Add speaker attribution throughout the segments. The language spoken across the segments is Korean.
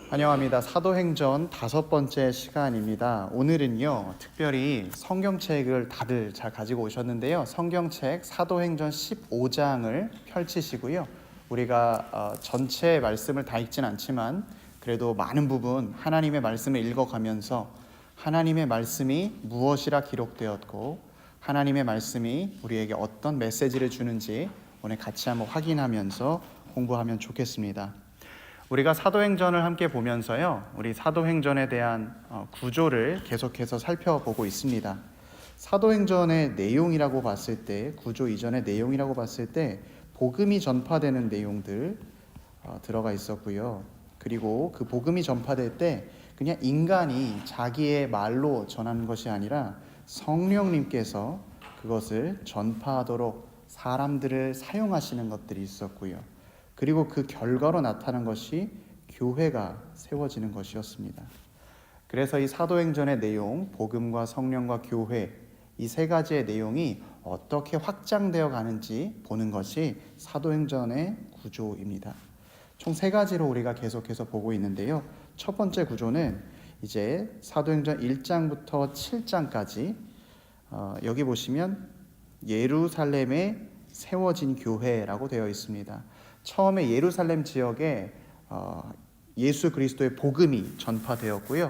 Speaker 1: 환영합니다. 사도행전 5번째 시간입니다. 오늘은요, 특별히 성경책을 다들 잘 가지고 오셨는데요. 성경책 사도행전 15장을 펼치시고요. 우리가 전체 말씀을 다 읽진 않지만 그래도 많은 부분 하나님의 말씀을 읽어가면서 하나님의 말씀이 무엇이라 기록되었고 하나님의 말씀이 우리에게 어떤 메시지를 주는지 오늘 같이 한번 확인하면서 공부하면 좋겠습니다. 우리가 사도행전을 함께 보면서요, 우리 사도행전에 대한 구조를 계속해서 살펴보고 있습니다. 사도행전의 내용이라고 봤을 때, 구조 이전의 내용이라고 봤을 때 복음이 전파되는 내용들 들어가 있었고요. 그리고 그 복음이 전파될 때 그냥 인간이 자기의 말로 전하는 것이 아니라 성령님께서 그것을 전파하도록 사람들을 사용하시는 것들이 있었고요. 그리고 그 결과로 나타난 것이 교회가 세워지는 것이었습니다. 그래서 이 사도행전의 내용, 복음과 성령과 교회, 이 세 가지의 내용이 어떻게 확장되어 가는지 보는 것이 사도행전의 구조입니다. 총 세 가지로 우리가 계속해서 보고 있는데요. 첫 번째 구조는 이제 사도행전 1장부터 7장까지 여기 보시면 예루살렘에 세워진 교회라고 되어 있습니다. 처음에 예루살렘 지역에 예수 그리스도의 복음이 전파되었고요.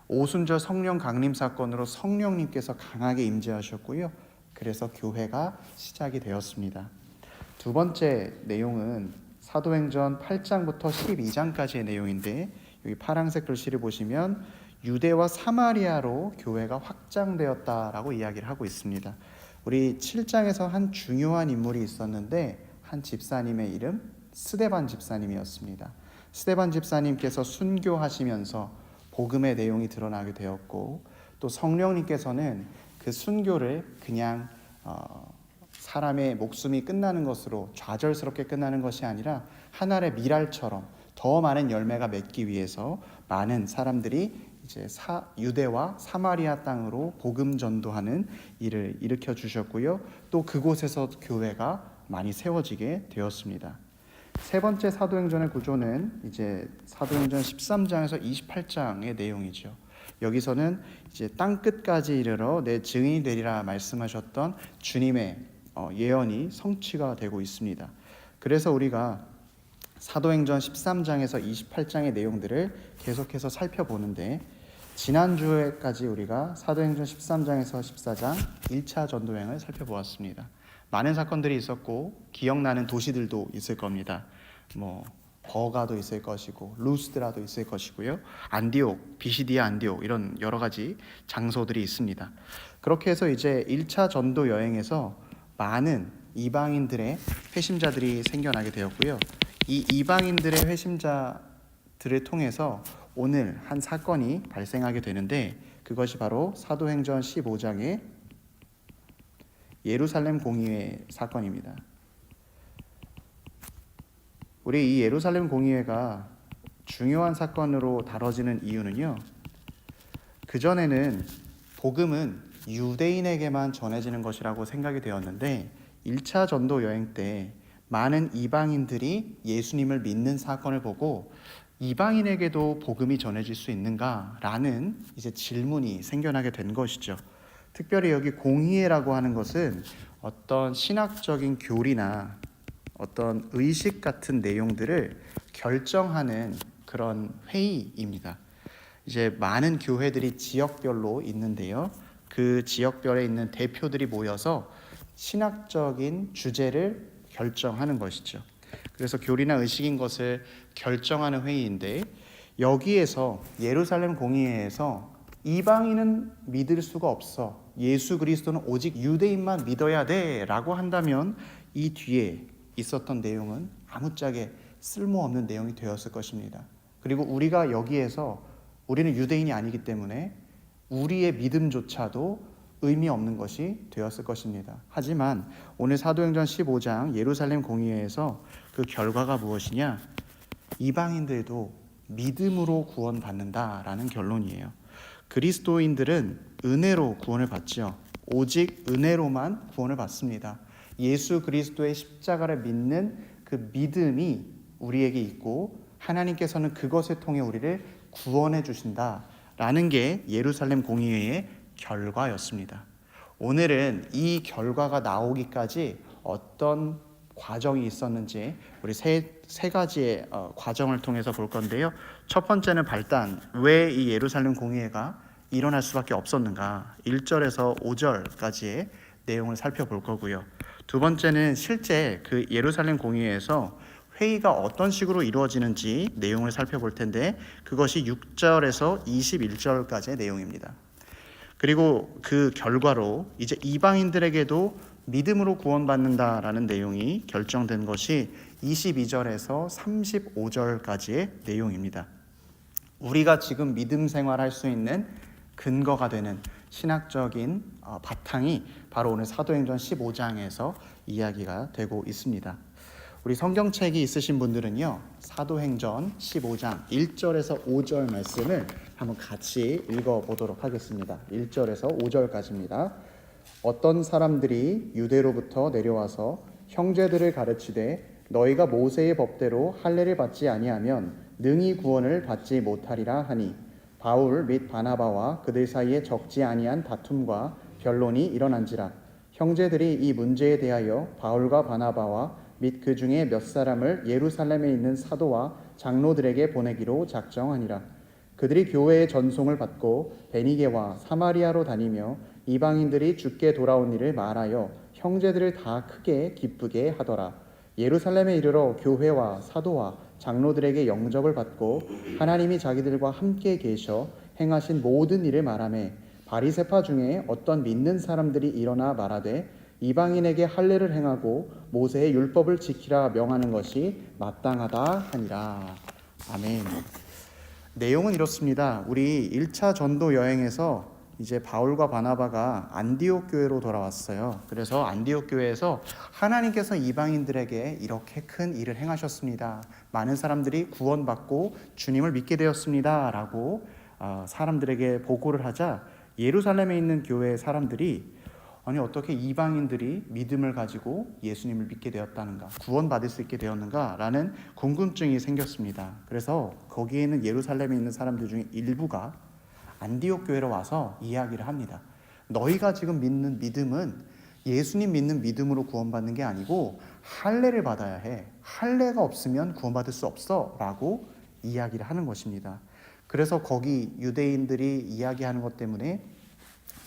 Speaker 1: 오순절 성령 강림 사건으로 성령님께서 강하게 임재하셨고요. 그래서 교회가 시작이 되었습니다. 두 번째 내용은 사도행전 8장부터 12장까지의 내용인데 여기 파란색 글씨를 보시면 유대와 사마리아로 교회가 확장되었다라고 이야기를 하고 있습니다. 우리 7장에서 한 중요한 인물이 있었는데 한 집사님의 이름 스데반 집사님이었습니다. 스데반 집사님께서 순교하시면서 복음의 내용이 드러나게 되었고 또 성령님께서는 그 순교를 그냥 사람의 목숨이 끝나는 것으로 좌절스럽게 끝나는 것이 아니라 하늘의 미랄처럼 더 많은 열매가 맺기 위해서 많은 사람들이 이제 유대와 사마리아 땅으로 복음 전도하는 일을 일으켜 주셨고요. 또 그곳에서 교회가 많이 세워지게 되었습니다. 세 번째 사도행전의 구조는 이제 사도행전 13장에서 28장의 내용이죠. 여기서는 이제 땅 끝까지 이르러 내 증인이 되리라 말씀하셨던 주님의 예언이 성취가 되고 있습니다. 그래서 우리가 사도행전 13장에서 28장의 내용들을 계속해서 살펴보는데 지난주에까지 우리가 사도행전 13장에서 14장 1차 전도여행을 살펴보았습니다. 많은 사건들이 있었고 기억나는 도시들도 있을 겁니다. 버가도 있을 것이고 루스드라도 있을 것이고요. 안디옥, 비시디아 안디옥 이런 여러 가지 장소들이 있습니다. 그렇게 해서 이제 1차 전도 여행에서 많은 이방인들의 회심자들이 생겨나게 되었고요. 이 이방인들의 회심자들을 통해서 오늘 한 사건이 발생하게 되는데 그것이 바로 사도행전 15장의 예루살렘 공의회 사건입니다. 우리 이 예루살렘 공의회가 중요한 사건으로 다뤄지는 이유는요. 그전에는 복음은 유대인에게만 전해지는 것이라고 생각이 되었는데 1차 전도 여행 때 많은 이방인들이 예수님을 믿는 사건을 보고 이방인에게도 복음이 전해질 수 있는가라는 이제 질문이 생겨나게 된 것이죠. 특별히 여기 공의회라고 하는 것은 어떤 신학적인 교리나 어떤 의식 같은 내용들을 결정하는 그런 회의입니다. 이제 많은 교회들이 지역별로 있는데요. 그 지역별에 있는 대표들이 모여서 신학적인 주제를 결정하는 것이죠. 그래서 교리나 의식인 것을 결정하는 회의인데 여기에서 예루살렘 공의회에서 이방인은 믿을 수가 없어. 예수 그리스도는 오직 유대인만 믿어야 돼 라고 한다면 이 뒤에 있었던 내용은 아무짝에 쓸모없는 내용이 되었을 것입니다. 그리고 우리가 여기에서 우리는 유대인이 아니기 때문에 우리의 믿음조차도 의미 없는 것이 되었을 것입니다. 하지만 오늘 사도행전 15장 예루살렘 공의회에서 그 결과가 무엇이냐? 이방인들도 믿음으로 구원받는다라는 결론이에요. 그리스도인들은 은혜로 구원을 받죠. 오직 은혜로만 구원을 받습니다. 예수 그리스도의 십자가를 믿는 그 믿음이 우리에게 있고 하나님께서는 그것을 통해 우리를 구원해 주신다라는 게 예루살렘 공의회의 결과였습니다. 오늘은 이 결과가 나오기까지 어떤 과정이 있었는지 우리 세 가지의 과정을 통해서 볼 건데요. 첫 번째는 발단, 왜 이 예루살렘 공의회가 일어날 수밖에 없었는가, 1절에서 5절까지의 내용을 살펴볼 거고요. 두 번째는 실제 그 예루살렘 공의회에서 회의가 어떤 식으로 이루어지는지 내용을 살펴볼 텐데, 그것이 6절에서 21절까지의 내용입니다. 그리고 그 결과로 이제 이방인들에게도 믿음으로 구원받는다라는 내용이 결정된 것이 22절에서 35절까지의 내용입니다. 우리가 지금 믿음 생활할 수 있는 근거가 되는 신학적인 바탕이 바로 오늘 사도행전 15장에서 이야기가 되고 있습니다. 우리 성경책이 있으신 분들은요, 사도행전 15장 1절에서 5절 말씀을 한번 같이 읽어보도록 하겠습니다. 1절에서 5절까지입니다. 어떤 사람들이 유대로부터 내려와서 형제들을 가르치되 너희가 모세의 법대로 할례를 받지 아니하면 능히 구원을 받지 못하리라 하니, 바울 및 바나바와 그들 사이에 적지 아니한 다툼과 변론이 일어난지라. 형제들이 이 문제에 대하여 바울과 바나바와 및 그 중에 몇 사람을 예루살렘에 있는 사도와 장로들에게 보내기로 작정하니라. 그들이 교회의 전송을 받고 베니게와 사마리아로 다니며 이방인들이 주께 돌아온 일을 말하여 형제들을 다 크게 기쁘게 하더라. 예루살렘에 이르러 교회와 사도와 장로들에게 영접을 받고 하나님이 자기들과 함께 계셔 행하신 모든 일을 말하매, 바리새파 중에 어떤 믿는 사람들이 일어나 말하되 이방인에게 할례를 행하고 모세의 율법을 지키라 명하는 것이 마땅하다 하니라. 아멘. 내용은 이렇습니다. 우리 1차 전도 여행에서 이제 바울과 바나바가 안디옥 교회로 돌아왔어요. 그래서 안디옥 교회에서 하나님께서 이방인들에게 이렇게 큰 일을 행하셨습니다. 많은 사람들이 구원받고 주님을 믿게 되었습니다. 라고 사람들에게 보고를 하자, 예루살렘에 있는 교회 사람들이 아니 어떻게 이방인들이 믿음을 가지고 예수님을 믿게 되었다는가, 구원받을 수 있게 되었는가 라는 궁금증이 생겼습니다. 그래서 거기에는 예루살렘에 있는 사람들 중에 일부가 안디옥 교회로 와서 이야기를 합니다. 너희가 지금 믿는 믿음은 예수님 믿는 믿음으로 구원받는 게 아니고 할례를 받아야 해. 할례가 없으면 구원받을 수 없어 라고 이야기를 하는 것입니다. 그래서 거기 유대인들이 이야기하는 것 때문에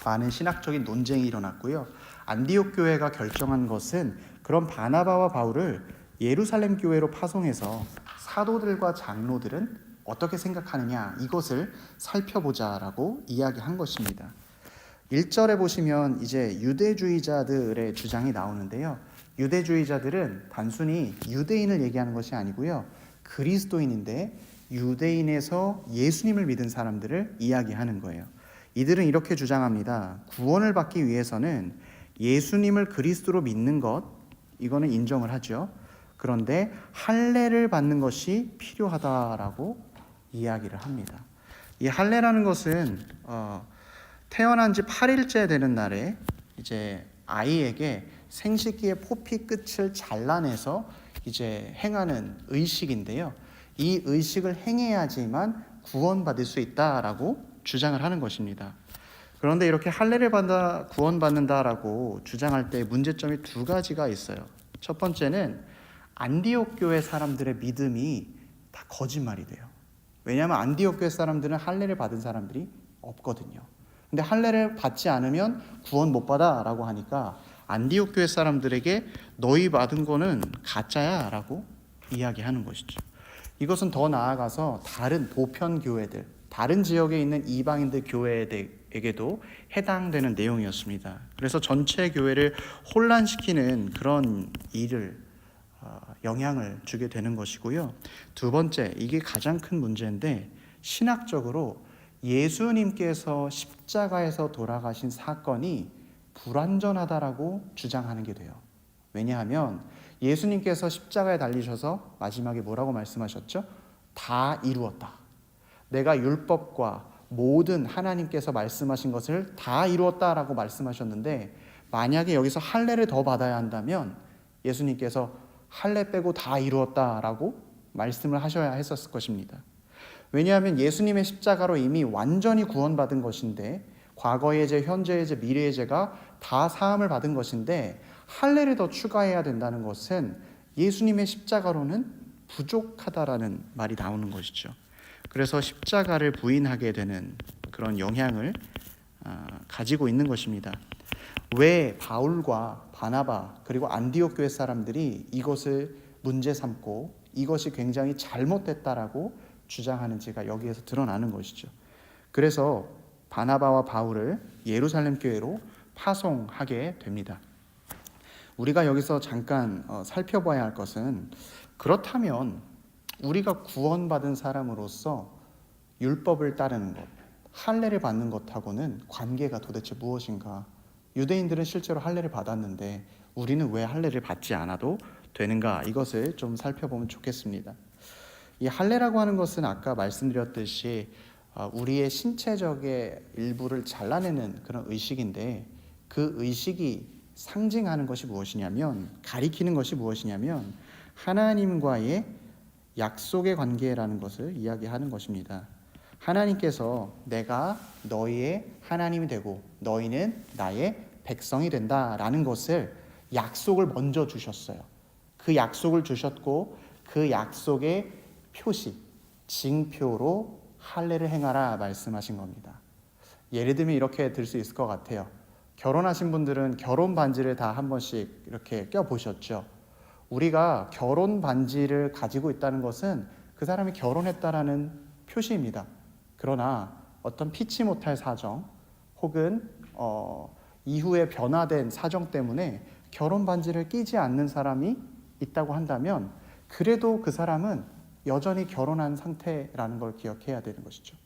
Speaker 1: 많은 신학적인 논쟁이 일어났고요. 안디옥 교회가 결정한 것은 그런 바나바와 바울을 예루살렘 교회로 파송해서 사도들과 장로들은 어떻게 생각하느냐, 이것을 살펴보자라고 이야기한 것입니다. 1절에 보시면 이제 유대주의자들의 주장이 나오는데요. 유대주의자들은 단순히 유대인을 얘기하는 것이 아니고요, 그리스도인인데 유대인에서 예수님을 믿은 사람들을 이야기하는 거예요. 이들은 이렇게 주장합니다. 구원을 받기 위해서는 예수님을 그리스도로 믿는 것, 이거는 인정을 하죠. 그런데 할례를 받는 것이 필요하다라고 이야기를 합니다. 이 할례라는 것은 태어난 지 8일째 되는 날에 이제 아이에게 생식기의 포피 끝을 잘라내서 이제 행하는 의식인데요. 이 의식을 행해야지만 구원받을 수 있다라고 주장을 하는 것입니다. 그런데 이렇게 할례를 받아 구원받는다라고 주장할 때 문제점이 두 가지가 있어요. 첫 번째는 안디옥 교회 사람들의 믿음이 다 거짓말이 돼요. 왜냐하면 안디옥 교회 사람들은 할례를 받은 사람들이 없거든요. 근데 할례를 받지 않으면 구원 못 받아라고 하니까 안디옥 교회 사람들에게 너희 받은 거는 가짜야 라고 이야기하는 것이죠. 이것은 더 나아가서 다른 보편 교회들, 다른 지역에 있는 이방인들 교회에게도 해당되는 내용이었습니다. 그래서 전체 교회를 혼란시키는 그런 일을 영향을 주게 되는 것이고요. 두 번째, 이게 가장 큰 문제인데, 신학적으로 예수님께서 십자가에서 돌아가신 사건이 불완전하다라고 주장하는 게 돼요. 왜냐하면 예수님께서 십자가에 달리셔서 마지막에 뭐라고 말씀하셨죠? 다 이루었다. 내가 율법과 모든 하나님께서 말씀하신 것을 다 이루었다라고 말씀하셨는데, 만약에 여기서 할례를 더 받아야 한다면 예수님께서 할례 빼고 다 이루었다라고 말씀을 하셔야 했었을 것입니다. 왜냐하면 예수님의 십자가로 이미 완전히 구원받은 것인데, 과거의 죄, 현재의 죄, 미래의 죄가 다 사함을 받은 것인데 할례를 더 추가해야 된다는 것은 예수님의 십자가로는 부족하다라는 말이 나오는 것이죠. 그래서 십자가를 부인하게 되는 그런 영향을 가지고 있는 것입니다. 왜 바울과 바나바 그리고 안디옥 교회 사람들이 이것을 문제 삼고 이것이 굉장히 잘못됐다라고 주장하는지가 여기에서 드러나는 것이죠. 그래서 바나바와 바울을 예루살렘 교회로 파송하게 됩니다. 우리가 여기서 잠깐 살펴봐야 할 것은, 그렇다면 우리가 구원받은 사람으로서 율법을 따르는 것, 할례를 받는 것하고는 관계가 도대체 무엇인가? 유대인들은 실제로 할례를 받았는데 우리는 왜 할례를 받지 않아도 되는가? 이것을 좀 살펴보면 좋겠습니다. 이 할례라고 하는 것은 아까 말씀드렸듯이 우리의 신체적의 일부를 잘라내는 그런 의식인데, 그 의식이 상징하는 것이 무엇이냐면, 가리키는 것이 무엇이냐면 하나님과의 약속의 관계라는 것을 이야기하는 것입니다. 하나님께서 내가 너희의 하나님이 되고 너희는 나의 백성이 된다라는 것을, 약속을 먼저 주셨어요. 그 약속을 주셨고 그 약속의 표시, 징표로 할례를 행하라 말씀하신 겁니다. 예를 들면 이렇게 들 수 있을 것 같아요. 결혼하신 분들은 결혼 반지를 다 한 번씩 이렇게 껴보셨죠. 우리가 결혼 반지를 가지고 있다는 것은 그 사람이 결혼했다라는 표시입니다. 그러나 어떤 피치 못할 사정 혹은 이후에 변화된 사정 때문에 결혼 반지를 끼지 않는 사람이 있다고 한다면, 그래도 그 사람은 여전히 결혼한 상태라는 걸 기억해야 되는 것이죠.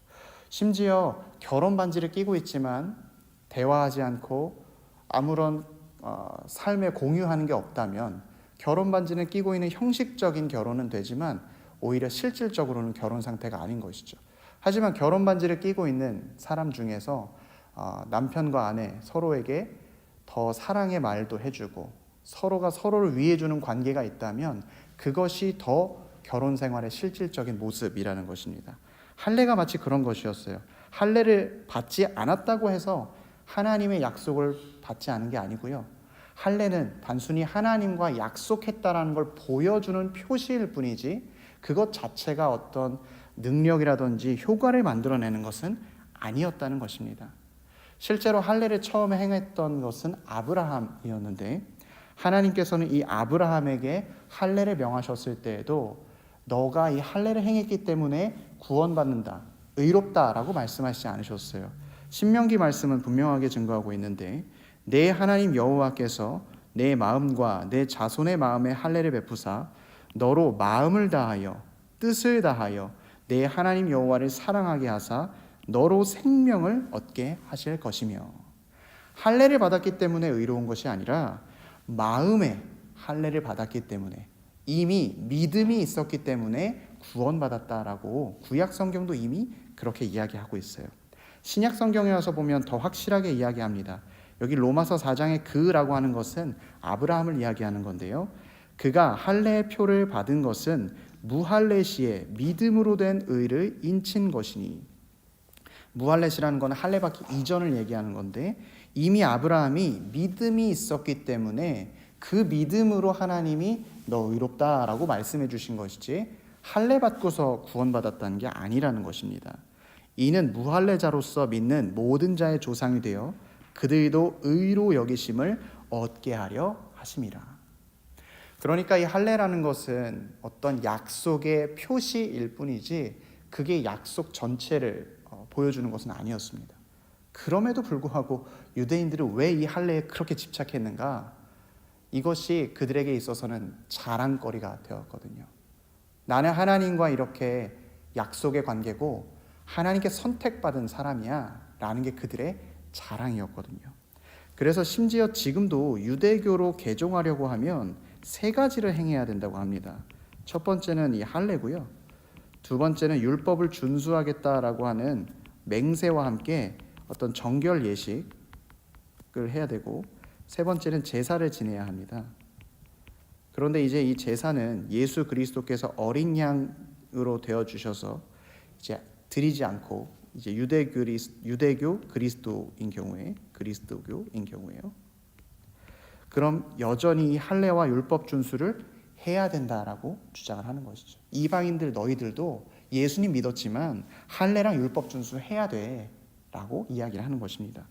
Speaker 1: 심지어 결혼 반지를 끼고 있지만 대화하지 않고 아무런 삶에 공유하는 게 없다면, 결혼 반지는 끼고 있는 형식적인 결혼은 되지만 오히려 실질적으로는 결혼 상태가 아닌 것이죠. 하지만 결혼 반지를 끼고 있는 사람 중에서 남편과 아내 서로에게 더 사랑의 말도 해주고 서로가 서로를 위해주는 관계가 있다면 그것이 더 결혼 생활의 실질적인 모습이라는 것입니다. 할례가 마치 그런 것이었어요. 할례를 받지 않았다고 해서 하나님의 약속을 받지 않은 게 아니고요. 할례는 단순히 하나님과 약속했다라는 걸 보여주는 표시일 뿐이지 그것 자체가 어떤 능력이라든지 효과를 만들어내는 것은 아니었다는 것입니다. 실제로 할례를 처음에 행했던 것은 아브라함이었는데, 하나님께서는 이 아브라함에게 할례를 명하셨을 때에도 너가 이 할례를 행했기 때문에 구원받는다, 의롭다라고 말씀하시지 않으셨어요. 신명기 말씀은 분명하게 증거하고 있는데, 내 하나님 여호와께서 내 마음과 내 자손의 마음에 할례를 베푸사 너로 마음을 다하여 뜻을 다하여 내 하나님 여호와를 사랑하게 하사 너로 생명을 얻게 하실 것이며, 할례를 받았기 때문에 의로운 것이 아니라 마음에 할례를 받았기 때문에, 이미 믿음이 있었기 때문에 구원받았다라고 구약 성경도 이미 그렇게 이야기하고 있어요. 신약 성경에 와서 보면 더 확실하게 이야기합니다. 여기 로마서 4장의 그라고 하는 것은 아브라함을 이야기하는 건데요. 그가 할례의 표를 받은 것은 무할례 시에 믿음으로 된 의를 인친 것이니, 무할례시라는 건 할례 받기 이전을 얘기하는 건데, 이미 아브라함이 믿음이 있었기 때문에 그 믿음으로 하나님이 너 의롭다라고 말씀해 주신 것이지 할례 받고서 구원받았다는 게 아니라는 것입니다. 이는 무할례자로서 믿는 모든 자의 조상이 되어 그들도 의로 여기심을 얻게 하려 하심이라. 그러니까 이 할례라는 것은 어떤 약속의 표시일 뿐이지 그게 약속 전체를 보여주는 것은 아니었습니다. 그럼에도 불구하고 유대인들은 왜 이 할례에 그렇게 집착했는가? 이것이 그들에게 있어서는 자랑거리가 되었거든요. 나는 하나님과 이렇게 약속의 관계고 하나님께 선택받은 사람이야 라는 게 그들의 자랑이었거든요. 그래서 심지어 지금도 유대교로 개종하려고 하면 세 가지를 행해야 된다고 합니다. 첫 번째는 이 할례고요. 두 번째는 율법을 준수하겠다라고 하는 맹세와 함께 어떤 정결 예식을 해야 되고, 세 번째는 제사를 지내야 합니다. 그런데 이제 이 제사는 예수 그리스도께서 어린 양으로 되어 주셔서 이제 드리지 않고 이제 유대교 그리스도교인 경우에요. 그럼 여전히 할례와 율법 준수를 해야 된다라고 주장을 하는 것이죠. 이방인들 너희들도 예수님 믿었지만 할례랑 율법 준수해야 돼라고 이야기를 하는 것입니다.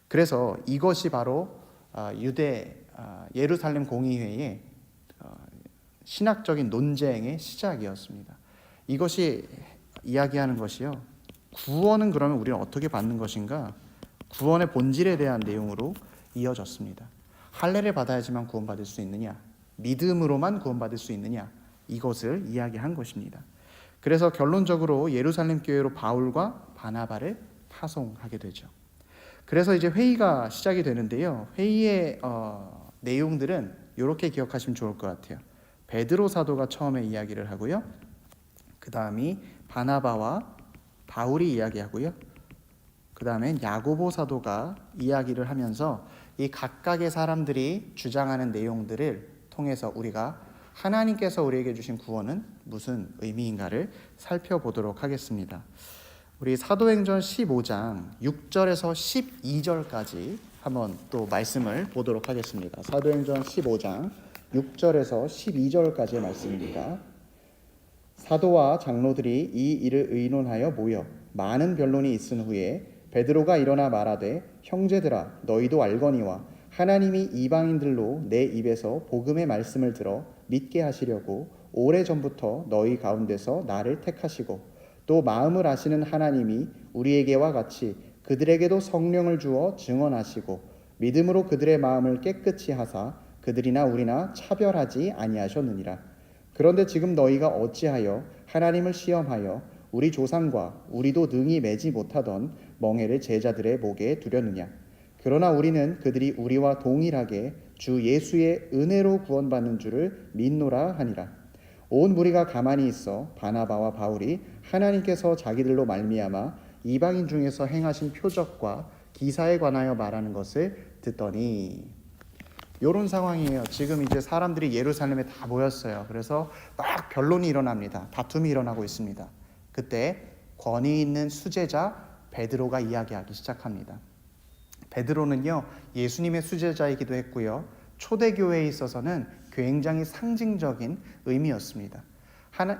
Speaker 1: 그래서 이것이 바로 예루살렘 공의회의 신학적인 논쟁의 시작이었습니다. 이것이 이야기하는 것이요. 구원은 그러면 우리는 어떻게 받는 것인가? 구원의 본질에 대한 내용으로 이어졌습니다. 할례를 받아야지만 구원받을 수 있느냐? 믿음으로만 구원받을 수 있느냐? 이것을 이야기한 것입니다. 그래서 결론적으로 예루살렘 교회로 바울과 바나바를 파송하게 되죠. 그래서 이제 회의가 시작이 되는데요. 회의의 내용들은 이렇게 기억하시면 좋을 것 같아요. 베드로 사도가 처음에 이야기를 하고요. 그 다음이 바나바와 바울이 이야기하고요. 그 다음에 야고보 사도가 이야기를 하면서 이 각각의 사람들이 주장하는 내용들을 통해서 우리가 하나님께서 우리에게 주신 구원은 무슨 의미인가를 살펴보도록 하겠습니다. 우리 사도행전 15장 6절에서 12절까지 한번 또 말씀을 보도록 하겠습니다. 사도행전 15장 6절에서 12절까지의 말씀입니다. 사도와 장로들이 이 일을 의논하여 모여 많은 변론이 있은 후에 베드로가 일어나 말하되 형제들아 너희도 알거니와 하나님이 이방인들로 내 입에서 복음의 말씀을 들어 믿게 하시려고 오래전부터 너희 가운데서 나를 택하시고 또 마음을 아시는 하나님이 우리에게와 같이 그들에게도 성령을 주어 증언하시고 믿음으로 그들의 마음을 깨끗이 하사 그들이나 우리나 차별하지 아니하셨느니라. 그런데 지금 너희가 어찌하여 하나님을 시험하여 우리 조상과 우리도 능히 매지 못하던 멍에를 제자들의 목에 두려느냐. 그러나 우리는 그들이 우리와 동일하게 주 예수의 은혜로 구원받는 줄을 믿노라 하니라. 온 무리가 가만히 있어 바나바와 바울이 하나님께서 자기들로 말미암아 이방인 중에서 행하신 표적과 기사에 관하여 말하는 것을 듣더니, 이런 상황이에요. 지금 이제 사람들이 예루살렘에 다 모였어요. 그래서 막 변론이 일어납니다. 다툼이 일어나고 있습니다. 그때 권위 있는 수제자 베드로가 이야기하기 시작합니다. 베드로는요, 예수님의 수제자이기도 했고요, 초대교회에 있어서는 굉장히 상징적인 의미였습니다.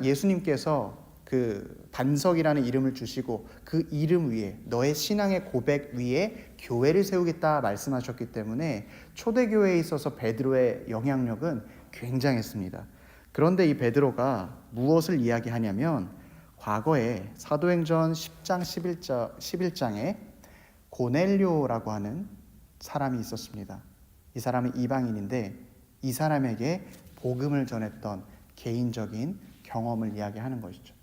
Speaker 1: 예수님께서 그 반석이라는 이름을 주시고 그 이름 위에, 너의 신앙의 고백 위에 교회를 세우겠다 말씀하셨기 때문에 초대교회에 있어서 베드로의 영향력은 굉장했습니다. 그런데 이 베드로가 무엇을 이야기하냐면, 과거에 사도행전 10장 11장에 고넬료라고 하는 사람이 있었습니다. 이 사람은 이방인인데 이 사람에게 복음을 전했던 개인적인 경험을 이야기하는 것이죠.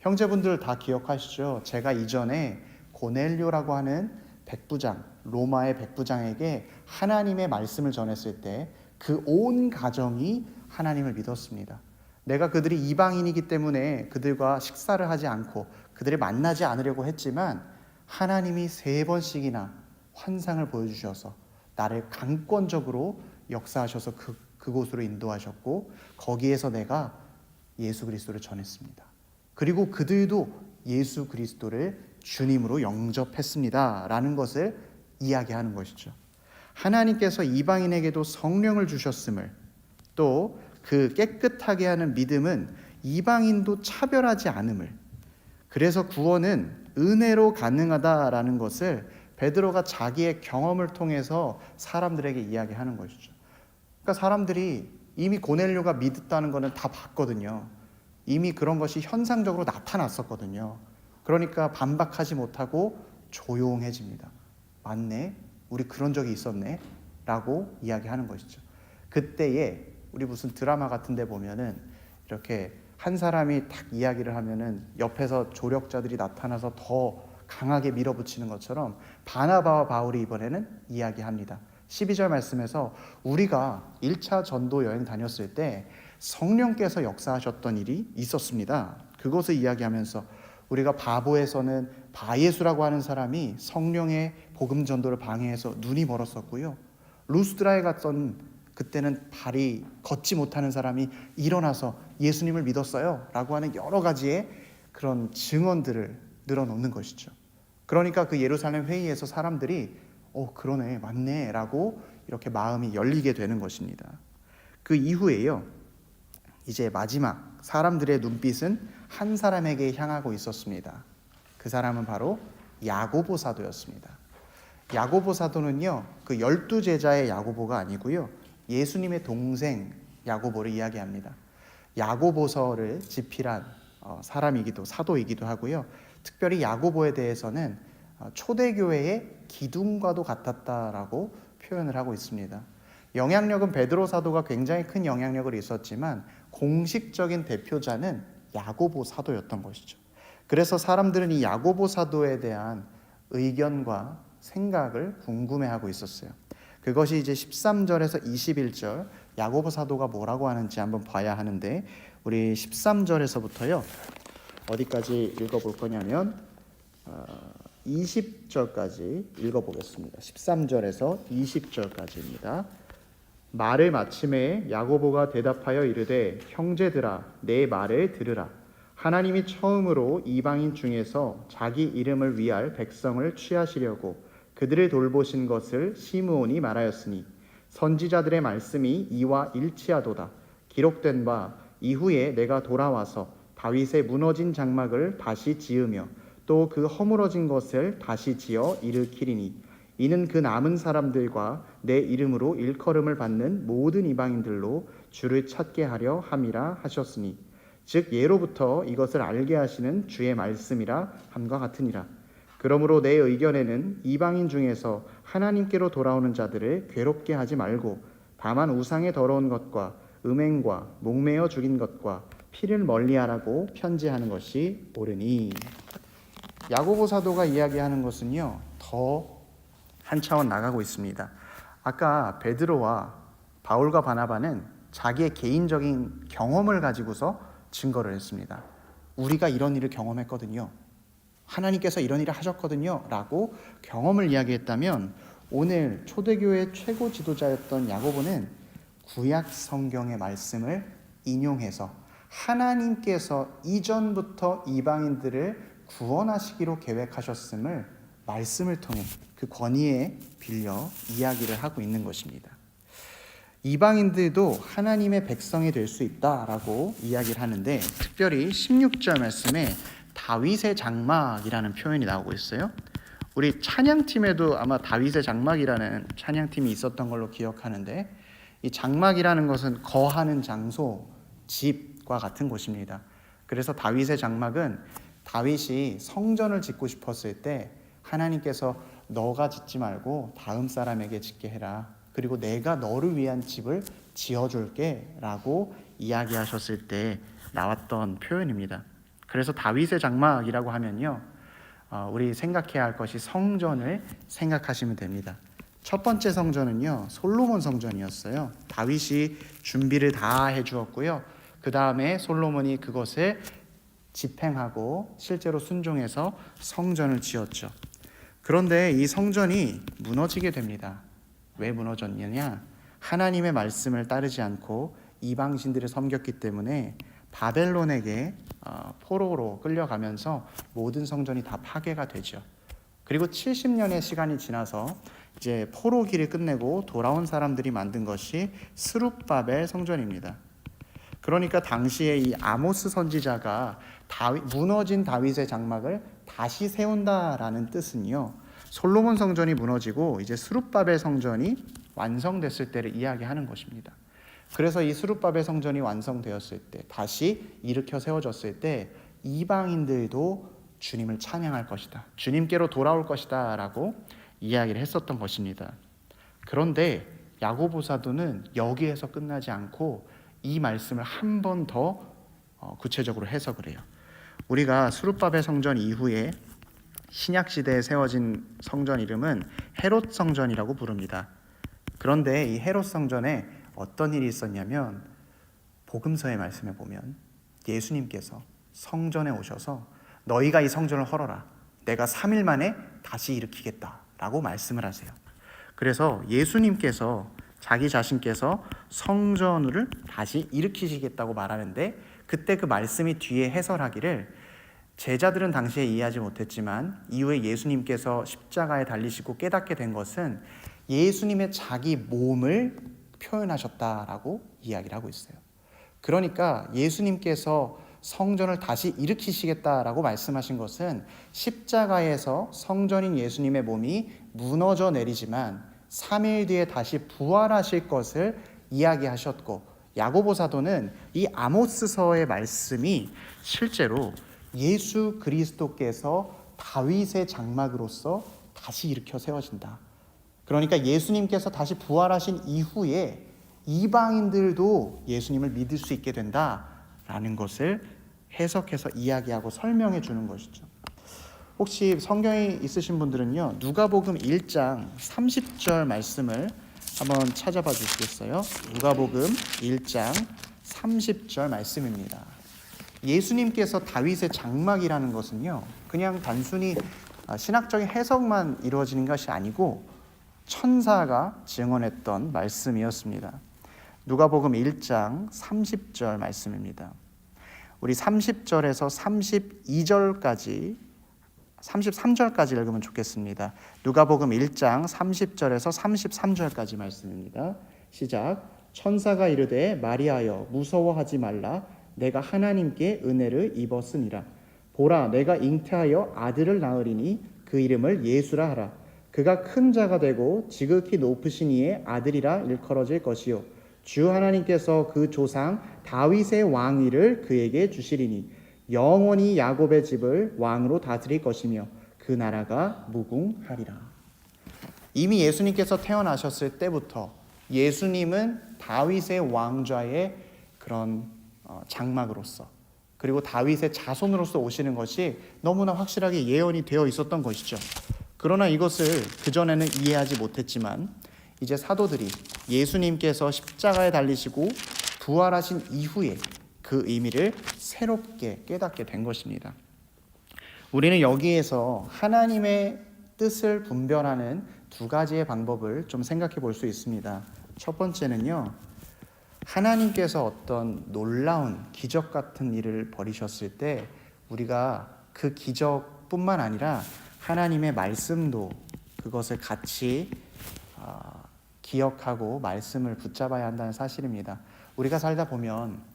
Speaker 1: 형제분들 다 기억하시죠? 제가 이전에 고넬료라고 하는 백부장, 로마의 백부장에게 하나님의 말씀을 전했을 때 그 온 가정이 하나님을 믿었습니다. 내가 그들이 이방인이기 때문에 그들과 식사를 하지 않고 그들을 만나지 않으려고 했지만 하나님이 3번씩이나 환상을 보여주셔서 나를 강권적으로 역사하셔서 그곳으로 인도하셨고, 거기에서 내가 예수 그리스도를 전했습니다. 그리고 그들도 예수 그리스도를 주님으로 영접했습니다 라는 것을 이야기하는 것이죠. 하나님께서 이방인에게도 성령을 주셨음을, 또 그 깨끗하게 하는 믿음은 이방인도 차별하지 않음을, 그래서 구원은 은혜로 가능하다라는 것을 베드로가 자기의 경험을 통해서 사람들에게 이야기하는 것이죠. 그러니까 사람들이 이미 고넬료가 믿었다는 것은 다 봤거든요. 이미 그런 것이 현상적으로 나타났었거든요. 그러니까 반박하지 못하고 조용해집니다. 맞네, 우리 그런 적이 있었네 라고 이야기하는 것이죠. 그때에 우리 무슨 드라마 같은 데 보면은 이렇게 한 사람이 딱 이야기를 하면은 옆에서 조력자들이 나타나서 더 강하게 밀어붙이는 것처럼 바나바와 바울이 이번에는 이야기합니다. 12절 말씀에서 우리가 1차 전도 여행 다녔을 때 성령께서 역사하셨던 일이 있었습니다. 그것을 이야기하면서 우리가 바보에서는 바예수라고 하는 사람이 성령의 복음 전도를 방해해서 눈이 멀었었고요, 루스드라에 갔던 그때는 발이 걷지 못하는 사람이 일어나서 예수님을 믿었어요 라고 하는 여러 가지의 그런 증언들을 늘어놓는 것이죠. 그러니까 그 예루살렘 회의에서 사람들이 그러네, 맞네 라고 이렇게 마음이 열리게 되는 것입니다. 그 이후에요, 이제 마지막 사람들의 눈빛은 한 사람에게 향하고 있었습니다. 그 사람은 바로 야고보 사도였습니다. 야고보 사도는요, 그 12제자의 야고보가 아니고요, 예수님의 동생 야고보를 이야기합니다. 야고보서를 집필한 사람이기도 사도이기도 하고요. 특별히 야고보에 대해서는 초대교회의 기둥과도 같았다라고 표현을 하고 있습니다. 영향력은 베드로 사도가 굉장히 큰 영향력을 있었지만 공식적인 대표자는 야고보 사도였던 것이죠. 그래서 사람들은 이 야고보 사도에 대한 의견과 생각을 궁금해하고 있었어요. 그것이 이제 13절에서 21절 야고보 사도가 뭐라고 하는지 한번 봐야 하는데, 우리 13절에서부터요 어디까지 읽어볼 거냐면 20절까지 읽어보겠습니다. 13절에서 20절까지입니다. 말을 마침에 야고보가 대답하여 이르되, 형제들아 내 말을 들으라. 하나님이 처음으로 이방인 중에서 자기 이름을 위할 백성을 취하시려고 그들을 돌보신 것을 시므온이 말하였으니 선지자들의 말씀이 이와 일치하도다. 기록된 바 이후에 내가 돌아와서 다윗의 무너진 장막을 다시 지으며 또 그 허물어진 것을 다시 지어 일으키리니 이는 그 남은 사람들과 내 이름으로 일컬음을 받는 모든 이방인들로 주를 찾게 하려 함이라 하셨으니 즉 예로부터 이것을 알게 하시는 주의 말씀이라 함과 같으니라. 그러므로 내 의견에는 이방인 중에서 하나님께로 돌아오는 자들을 괴롭게 하지 말고 다만 우상의 더러운 것과 음행과 목매어 죽인 것과 피를 멀리하라고 편지하는 것이 옳으니. 야고보 사도가 이야기하는 것은요, 더 한 차원 나가고 있습니다. 아까 베드로와 바울과 바나바는 자기의 개인적인 경험을 가지고서 증거를 했습니다. 우리가 이런 일을 경험했거든요, 하나님께서 이런 일을 하셨거든요 라고 경험을 이야기했다면, 오늘 초대교회의 최고 지도자였던 야고보는 구약 성경의 말씀을 인용해서 하나님께서 이전부터 이방인들을 구원하시기로 계획하셨음을 말씀을 통해 그 권위에 빌려 이야기를 하고 있는 것입니다. 이방인들도 하나님의 백성이 될 수 있다라고 이야기를 하는데, 특별히 16절 말씀에 다윗의 장막이라는 표현이 나오고 있어요. 우리 찬양팀에도 아마 다윗의 장막이라는 찬양팀이 있었던 걸로 기억하는데, 이 장막이라는 것은 거하는 장소, 집과 같은 곳입니다. 그래서 다윗의 장막은 다윗이 성전을 짓고 싶었을 때 하나님께서 너가 짓지 말고 다음 사람에게 짓게 해라, 그리고 내가 너를 위한 집을 지어줄게 라고 이야기하셨을 때 나왔던 표현입니다. 그래서 다윗의 장막이라고 하면요, 우리 생각해야 할 것이 성전을 생각하시면 됩니다. 첫 번째 성전은요, 솔로몬 성전이었어요. 다윗이 준비를 다 해주었고요, 그 다음에 솔로몬이 그것을 집행하고 실제로 순종해서 성전을 지었죠. 그런데 이 성전이 무너지게 됩니다. 왜 무너졌느냐? 하나님의 말씀을 따르지 않고 이방신들을 섬겼기 때문에 바벨론에게 포로로 끌려가면서 모든 성전이 다 파괴가 되죠. 그리고 70년의 시간이 지나서 이제 포로기를 끝내고 돌아온 사람들이 만든 것이 스룹바벨 성전입니다. 그러니까 당시에 이 아모스 선지자가 무너진 다윗의 장막을 다시 세운다라는 뜻은요, 솔로몬 성전이 무너지고 이제 스룹바벨 성전이 완성됐을 때를 이야기하는 것입니다. 그래서 이 스룹바벨 성전이 완성되었을 때, 다시 일으켜 세워졌을 때 이방인들도 주님을 찬양할 것이다, 주님께로 돌아올 것이다 라고 이야기를 했었던 것입니다. 그런데 야고보 사도는 여기에서 끝나지 않고 이 말씀을 한 번 더 구체적으로 해석을 해요. 우리가 스룹바벨 성전 이후에 신약시대에 세워진 성전 이름은 헤롯 성전이라고 부릅니다. 그런데 이 헤롯 성전에 어떤 일이 있었냐면, 복음서의 말씀에 보면 예수님께서 성전에 오셔서 너희가 이 성전을 헐어라, 내가 3일 만에 다시 일으키겠다 라고 말씀을 하세요. 그래서 예수님께서 자기 자신께서 성전을 다시 일으키시겠다고 말하는데, 그때 그 말씀이 뒤에 해설하기를 제자들은 당시에 이해하지 못했지만 이후에 예수님께서 십자가에 달리시고 깨닫게 된 것은 예수님의 자기 몸을 표현하셨다라고 이야기를 하고 있어요. 그러니까 예수님께서 성전을 다시 일으키시겠다라고 말씀하신 것은 십자가에서 성전인 예수님의 몸이 무너져 내리지만 3일 뒤에 다시 부활하실 것을 이야기하셨고, 야고보 사도는 이 아모스서의 말씀이 실제로 예수 그리스도께서 다윗의 장막으로서 다시 일으켜 세워진다. 그러니까 예수님께서 다시 부활하신 이후에 이방인들도 예수님을 믿을 수 있게 된다라는 것을 해석해서 이야기하고 설명해 주는 것이죠. 혹시 성경에 있으신 분들은요, 누가복음 1장 30절 말씀을 한번 찾아봐 주시겠어요? 누가복음 1장 30절 말씀입니다. 예수님께서 다윗의 장막이라는 것은요, 그냥 단순히 신학적인 해석만 이루어지는 것이 아니고 천사가 증언했던 말씀이었습니다. 누가복음 1장 30절 말씀입니다. 우리 30절에서 32절까지 33절까지 읽으면 좋겠습니다. 누가복음 1장 30절에서 33절까지 말씀입니다. 시작. 천사가 이르되 마리아여 무서워하지 말라. 내가 하나님께 은혜를 입었으니라. 보라 내가 잉태하여 아들을 낳으리니 그 이름을 예수라 하라. 그가 큰 자가 되고 지극히 높으신 이의 아들이라 일컬어질 것이요 주 하나님께서 그 조상 다윗의 왕위를 그에게 주시리니 영원히 야곱의 집을 왕으로 다스릴 것이며 그 나라가 무궁하리라. 이미 예수님께서 태어나셨을 때부터 예수님은 다윗의 왕좌의 그런 장막으로서, 그리고 다윗의 자손으로서 오시는 것이 너무나 확실하게 예언이 되어 있었던 것이죠. 그러나 이것을 그전에는 이해하지 못했지만 이제 사도들이 예수님께서 십자가에 달리시고 부활하신 이후에 그 의미를 새롭게 깨닫게 된 것입니다. 우리는 여기에서 하나님의 뜻을 분별하는 두 가지의 방법을 좀 생각해 볼 수 있습니다. 첫 번째는요, 하나님께서 어떤 놀라운 기적 같은 일을 벌이셨을 때 우리가 그 기적뿐만 아니라 하나님의 말씀도 그것을 같이 기억하고 말씀을 붙잡아야 한다는 사실입니다. 우리가 살다 보면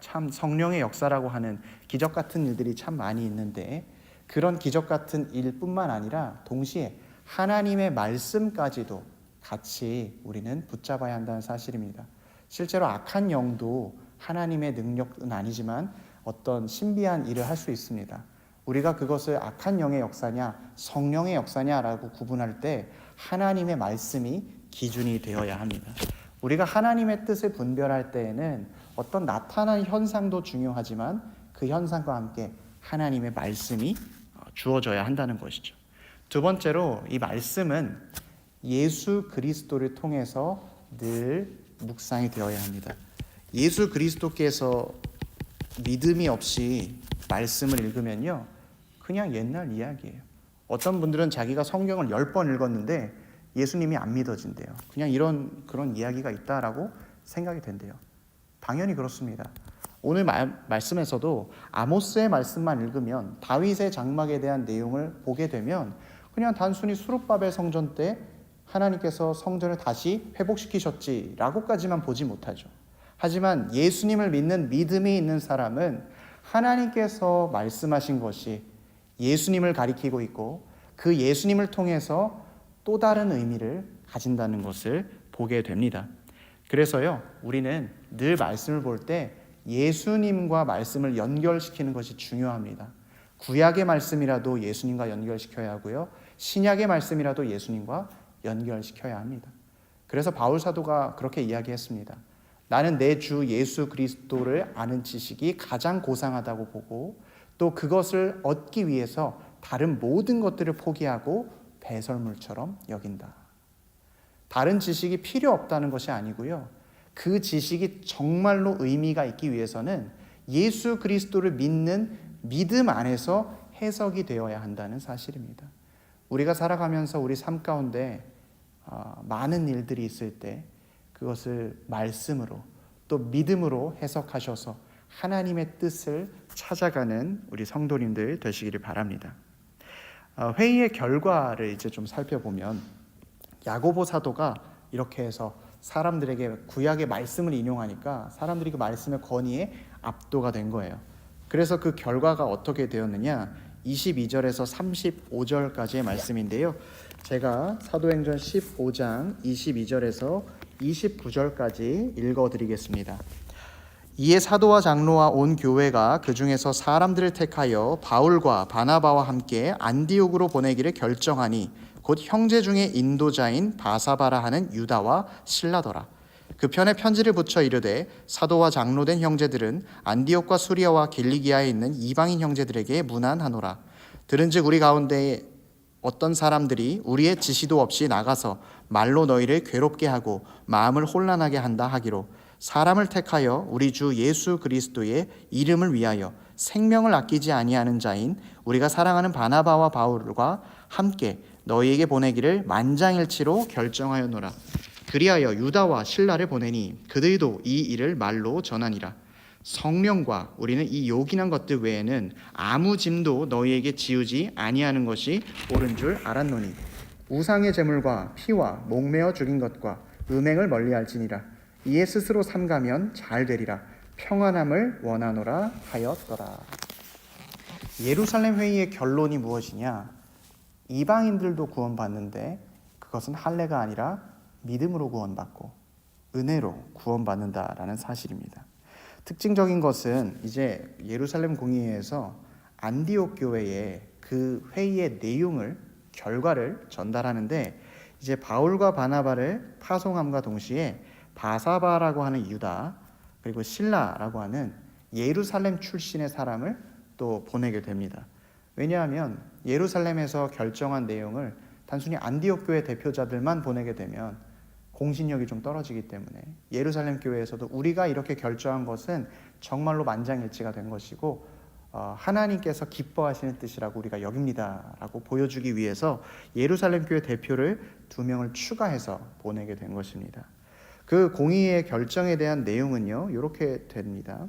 Speaker 1: 참 성령의 역사라고 하는 기적 같은 일들이 참 많이 있는데, 그런 기적 같은 일뿐만 아니라 동시에 하나님의 말씀까지도 같이 우리는 붙잡아야 한다는 사실입니다. 실제로 악한 영도 하나님의 능력은 아니지만 어떤 신비한 일을 할 수 있습니다. 우리가 그것을 악한 영의 역사냐 성령의 역사냐라고 구분할 때 하나님의 말씀이 기준이 되어야 합니다. 우리가 하나님의 뜻을 분별할 때에는 어떤 나타난 현상도 중요하지만 그 현상과 함께 하나님의 말씀이 주어져야 한다는 것이죠. 두 번째로 이 말씀은 예수 그리스도를 통해서 늘 묵상이 되어야 합니다. 예수 그리스도께서 믿음이 없이 말씀을 읽으면요, 그냥 옛날 이야기예요. 어떤 분들은 자기가 성경을 10번 읽었는데 예수님이 안 믿어진대요. 그냥 그런 이야기가 있다라고 생각이 된대요. 당연히 그렇습니다. 오늘 말씀에서도 아모스의 말씀만 읽으면, 다윗의 장막에 대한 내용을 보게 되면 그냥 단순히 수룹바벨 성전 때 하나님께서 성전을 다시 회복시키셨지라고까지만 보지 못하죠. 하지만 예수님을 믿는 믿음이 있는 사람은 하나님께서 말씀하신 것이 예수님을 가리키고 있고 그 예수님을 통해서 또 다른 의미를 가진다는 것을 보게 됩니다. 그래서요, 우리는 늘 말씀을 볼 때 예수님과 말씀을 연결시키는 것이 중요합니다. 구약의 말씀이라도 예수님과 연결시켜야 하고요, 신약의 말씀이라도 예수님과 연결시켜야 합니다. 그래서 바울 사도가 그렇게 이야기했습니다. 나는 내 주 예수 그리스도를 아는 지식이 가장 고상하다고 보고 또 그것을 얻기 위해서 다른 모든 것들을 포기하고 배설물처럼 여긴다. 다른 지식이 필요 없다는 것이 아니고요, 그 지식이 정말로 의미가 있기 위해서는 예수 그리스도를 믿는 믿음 안에서 해석이 되어야 한다는 사실입니다. 우리가 살아가면서 우리 삶 가운데 많은 일들이 있을 때 그것을 말씀으로 또 믿음으로 해석하셔서 하나님의 뜻을 찾아가는 우리 성도님들 되시기를 바랍니다. 회의의 결과를 이제 좀 살펴보면 야고보 사도가 이렇게 해서 사람들에게 구약의 말씀을 인용하니까 사람들이 그 말씀의 권위에 압도가 된 거예요. 그래서 그 결과가 어떻게 되었느냐, 22절에서 35절까지의 말씀인데요, 제가 사도행전 15장 22절에서 29절까지 읽어드리겠습니다. 이에 사도와 장로와 온 교회가 그 중에서 사람들을 택하여 바울과 바나바와 함께 안디옥으로 보내기를 결정하니 곧 형제 중에 인도자인 바사바라 하는 유다와 실라더라. 그 편에 편지를 붙여 이르되 사도와 장로된 형제들은 안디옥과 수리아와 길리기아에 있는 이방인 형제들에게 문안하노라. 들은즉 우리 가운데 어떤 사람들이 우리의 지시도 없이 나가서 말로 너희를 괴롭게 하고 마음을 혼란하게 한다 하기로 사람을 택하여 우리 주 예수 그리스도의 이름을 위하여 생명을 아끼지 아니하는 자인 우리가 사랑하는 바나바와 바울과 함께 너희에게 보내기를 만장일치로 결정하였노라. 그리하여 유다와 실라를 보내니 그들도 이 일을 말로 전하니라. 성령과 우리는 이 요긴한 것들 외에는 아무 짐도 너희에게 지우지 아니하는 것이 옳은 줄 알았노니 우상의 제물과 피와 목매어 죽인 것과 음행을 멀리할지니라. 이에 스스로 삼가면 잘 되리라. 평안함을 원하노라 하였더라. 예루살렘 회의의 결론이 무엇이냐? 이방인들도 구원받는데 그것은 할례가 아니라 믿음으로 구원받고 은혜로 구원받는다라는 사실입니다. 특징적인 것은 이제 예루살렘 공의회에서 안디옥 교회의 그 회의의 내용을, 결과를 전달하는데 이제 바울과 바나바를 파송함과 동시에 바사바라고 하는 유다 그리고 실라라고 하는 예루살렘 출신의 사람을 또 보내게 됩니다. 왜냐하면 예루살렘에서 결정한 내용을 단순히 안디옥 교회 대표자들만 보내게 되면 공신력이 좀 떨어지기 때문에 예루살렘 교회에서도 우리가 이렇게 결정한 것은 정말로 만장일치가 된 것이고 하나님께서 기뻐하시는 뜻이라고 우리가 여깁니다 라고 보여주기 위해서 예루살렘 교회 대표를 2명을 추가해서 보내게 된 것입니다. 그 공의의 결정에 대한 내용은요 이렇게 됩니다.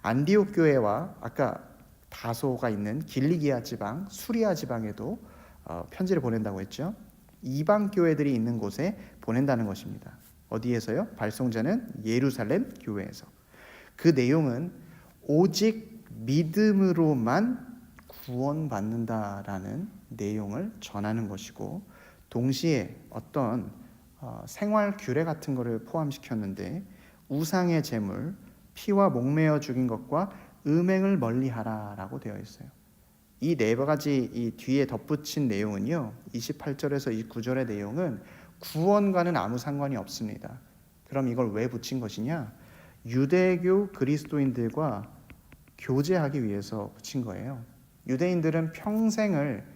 Speaker 1: 안디옥 교회와 아까 다소가 있는 길리기아 지방, 수리아 지방에도 편지를 보낸다고 했죠. 이방 교회들이 있는 곳에 보낸다는 것입니다. 어디에서요? 발송자는 예루살렘 교회에서. 그 내용은 오직 믿음으로만 구원받는다라는 내용을 전하는 것이고 동시에 어떤 생활 규례 같은 것을 포함시켰는데 우상의 제물, 피와 목매어 죽인 것과 음행을 멀리하라라고 되어 있어요. 이 네 가지 이 뒤에 덧붙인 내용은요 28절에서 29절의 내용은 구원과는 아무 상관이 없습니다. 그럼 이걸 왜 붙인 것이냐? 유대교 그리스도인들과 교제하기 위해서 붙인 거예요. 유대인들은 평생을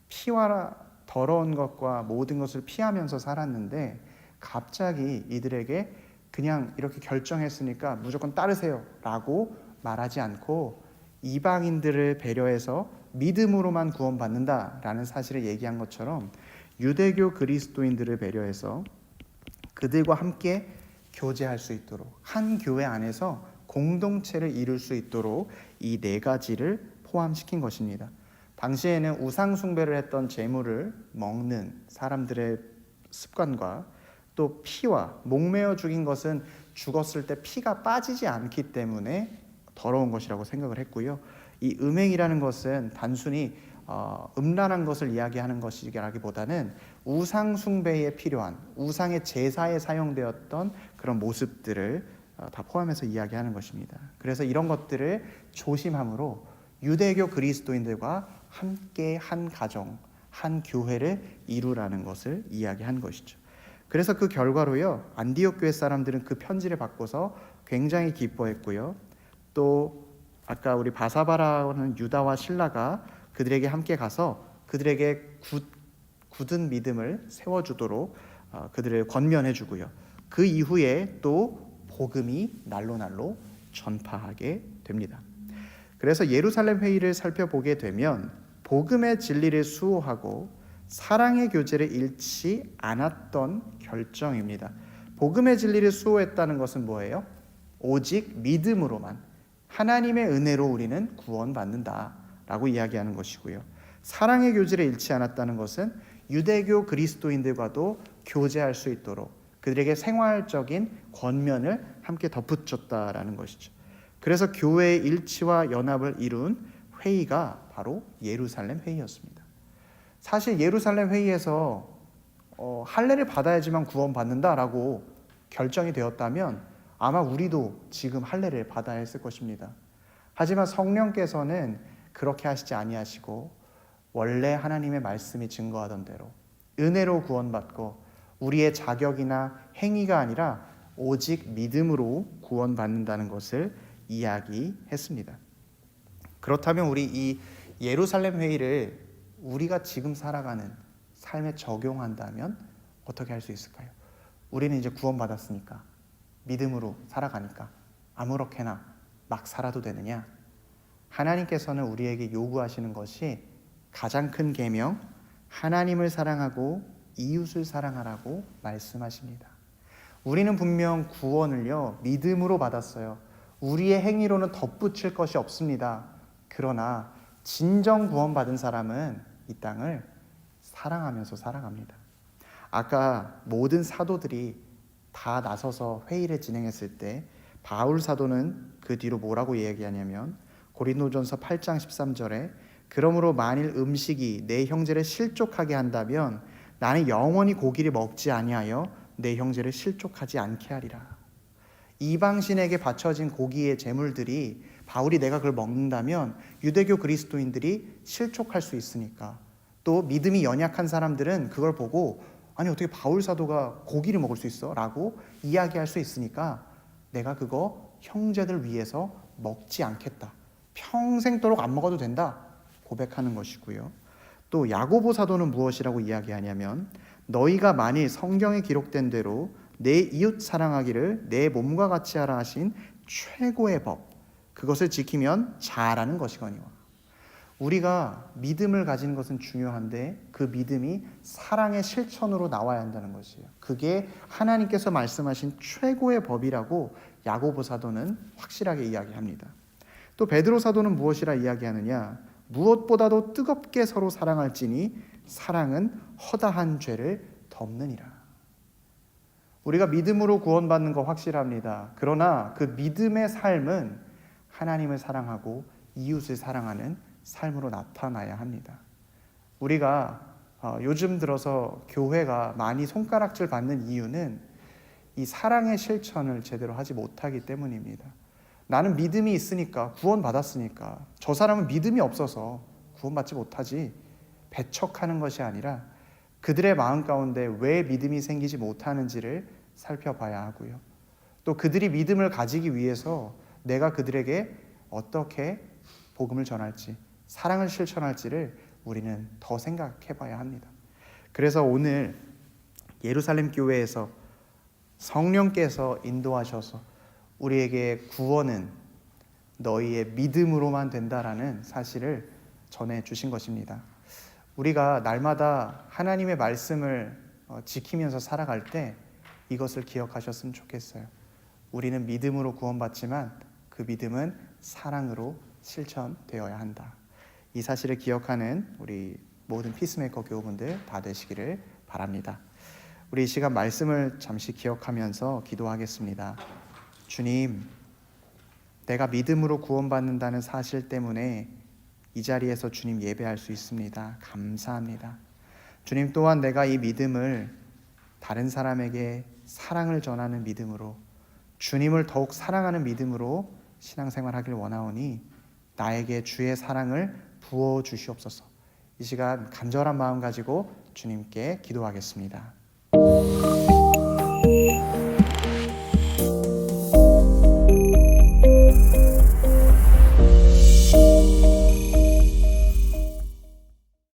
Speaker 1: 피와 더러운 것과 모든 것을 피하면서 살았는데 갑자기 이들에게 그냥 이렇게 결정했으니까 무조건 따르세요 라고 말하지 않고 이방인들을 배려해서 믿음으로만 구원받는다라는 사실을 얘기한 것처럼 유대교 그리스도인들을 배려해서 그들과 함께 교제할 수 있도록 한 교회 안에서 공동체를 이룰 수 있도록 이 네 가지를 포함시킨 것입니다. 당시에는 우상 숭배를 했던 제물을 먹는 사람들의 습관과 또 피와 목매어 죽인 것은 죽었을 때 피가 빠지지 않기 때문에 더러운 것이라고 생각을 했고요. 이 음행이라는 것은 단순히 음란한 것을 이야기하는 것이라기보다는 우상 숭배에 필요한 우상의 제사에 사용되었던 그런 모습들을 다 포함해서 이야기하는 것입니다. 그래서 이런 것들을 조심함으로 유대교 그리스도인들과 함께 한 가정, 한 교회를 이루라는 것을 이야기한 것이죠. 그래서 그 결과로요 안디옥 교회 사람들은 그 편지를 받고서 굉장히 기뻐했고요. 또 아까 우리 바사바라는 유다와 실라가 그들에게 함께 가서 그들에게 굳은 믿음을 세워주도록 그들을 권면해주고요. 그 이후에 또 복음이 날로 전파하게 됩니다. 그래서 예루살렘 회의를 살펴보게 되면 복음의 진리를 수호하고 사랑의 교제를 잃지 않았던 결정입니다. 복음의 진리를 수호했다는 것은 뭐예요? 오직 믿음으로만, 하나님의 은혜로 우리는 구원받는다라고 이야기하는 것이고요. 사랑의 교제를 잃지 않았다는 것은 유대교 그리스도인들과도 교제할 수 있도록 그들에게 생활적인 권면을 함께 덧붙였다라는 것이죠. 그래서 교회의 일치와 연합을 이룬 회의가 바로 예루살렘 회의였습니다. 사실 예루살렘 회의에서 할례를 받아야지만 구원받는다라고 결정이 되었다면 아마 우리도 지금 할례를 받아야 했을 것입니다. 하지만 성령께서는 그렇게 하시지 아니하시고 원래 하나님의 말씀이 증거하던 대로 은혜로 구원받고 우리의 자격이나 행위가 아니라 오직 믿음으로 구원받는다는 것을 이야기했습니다. 그렇다면 우리 이 예루살렘 회의를 우리가 지금 살아가는 삶에 적용한다면 어떻게 할 수 있을까요? 우리는 이제 구원받았으니까 믿음으로 살아가니까 아무렇게나 막 살아도 되느냐? 하나님께서는 우리에게 요구하시는 것이 가장 큰 계명, 하나님을 사랑하고 이웃을 사랑하라고 말씀하십니다. 우리는 분명 구원을요 믿음으로 받았어요. 우리의 행위로는 덧붙일 것이 없습니다. 그러나 진정 구원받은 사람은 이 땅을 사랑하면서 살아갑니다. 아까 모든 사도들이 다 나서서 회의를 진행했을 때 바울 사도는 그 뒤로 뭐라고 얘기하냐면 고린도전서 8장 13절에 그러므로 만일 음식이 내 형제를 실족하게 한다면 나는 영원히 고기를 먹지 아니하여 내 형제를 실족하지 않게 하리라. 이방신에게 바쳐진 고기의 제물들이 바울이 내가 그걸 먹는다면 유대교 그리스도인들이 실족할 수 있으니까, 또 믿음이 연약한 사람들은 그걸 보고 아니 어떻게 바울 사도가 고기를 먹을 수 있어? 라고 이야기할 수 있으니까 내가 그거 형제들 위해서 먹지 않겠다, 평생도록 안 먹어도 된다 고백하는 것이고요. 또 야고보 사도는 무엇이라고 이야기하냐면 너희가 만일 성경에 기록된 대로 내 이웃 사랑하기를 내 몸과 같이 하라 하신 최고의 법 그것을 지키면 잘하는 것이거니와. 우리가 믿음을 가지는 것은 중요한데 그 믿음이 사랑의 실천으로 나와야 한다는 것이에요. 그게 하나님께서 말씀하신 최고의 법이라고 야고보 사도는 확실하게 이야기합니다. 또 베드로 사도는 무엇이라 이야기하느냐? 무엇보다도 뜨겁게 서로 사랑할지니 사랑은 허다한 죄를 덮느니라. 우리가 믿음으로 구원받는 거 확실합니다. 그러나 그 믿음의 삶은 하나님을 사랑하고 이웃을 사랑하는 삶으로 나타나야 합니다. 우리가 요즘 들어서 교회가 많이 손가락질 받는 이유는 이 사랑의 실천을 제대로 하지 못하기 때문입니다. 나는 믿음이 있으니까, 구원받았으니까, 저 사람은 믿음이 없어서 구원받지 못하지, 배척하는 것이 아니라 그들의 마음 가운데 왜 믿음이 생기지 못하는지를 살펴봐야 하고요. 또 그들이 믿음을 가지기 위해서 내가 그들에게 어떻게 복음을 전할지, 사랑을 실천할지를 우리는 더 생각해 봐야 합니다. 그래서 오늘 예루살렘 교회에서 성령께서 인도하셔서 우리에게 구원은 너희의 믿음으로만 된다라는 사실을 전해주신 것입니다. 우리가 날마다 하나님의 말씀을 지키면서 살아갈 때 이것을 기억하셨으면 좋겠어요. 우리는 믿음으로 구원받지만 그 믿음은 사랑으로 실천되어야 한다. 이 사실을 기억하는 우리 모든 피스메이커 교우분들 다 되시기를 바랍니다. 우리 이 시간 말씀을 잠시 기억하면서 기도하겠습니다. 주님, 내가 믿음으로 구원받는다는 사실 때문에 이 자리에서 주님 예배할 수 있습니다. 감사합니다. 주님, 또한 내가 이 믿음을 다른 사람에게 사랑을 전하는 믿음으로, 주님을 더욱 사랑하는 믿음으로 신앙생활하길 원하오니 나에게 주의 사랑을 부어 주시옵소서. 이 시간 간절한 마음 가지고 주님께 기도하겠습니다.